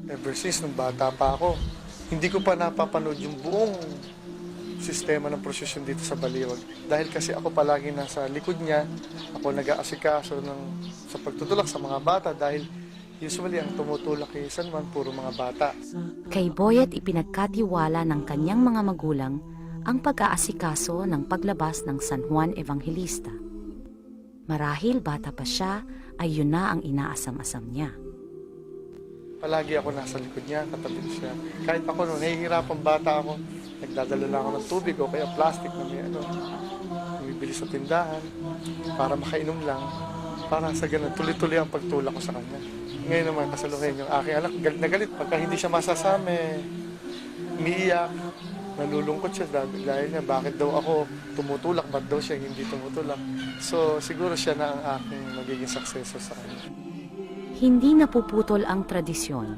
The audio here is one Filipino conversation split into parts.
Ever since nung bata pa ako, hindi ko pa napapanood yung buong sistema ng prosesyon dito sa Baliwag. Dahil kasi ako palagi nasa likod niya, ako nag-aasikaso sa pagtutulak sa mga bata dahil usually ang tumutulak kay San Juan puro mga bata. Kay Boyet ipinagkatiwala ng kanyang mga magulang ang pag-aasikaso ng paglabas ng San Juan Evangelista. Marahil bata pa siya ay yun na ang inaasam-asam niya. Palagi ako nasa likod niya, katabi ko siya. Kahit ako nung nahihirapang bata ako, nagdadala lang ako ng tubig o kaya plastic na may bumibili sa tindahan para makainom lang. Para sa ganun, tuloy-tuloy ang pagtulak ko sa kanya. Ngayon naman, kasalukuyan yung aking anak, galit na galit. Pagka hindi siya masasama, umiiyak, nalulungkot siya dahil niya, bakit daw ako tumutulak, ba't daw siya hindi tumutulak. So, siguro siya na ang aking magiging successor sa kanya. Hindi napuputol ang tradisyon.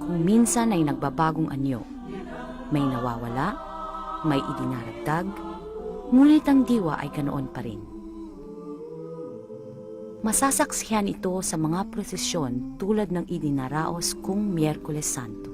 Kung minsan ay nagbabagong anyo. May nawawala, may idinaragdag, ngunit ang diwa ay ganoon pa rin. Masasaksihan ito sa mga prosesyon tulad ng idinaraos kung Miyerkules Santo.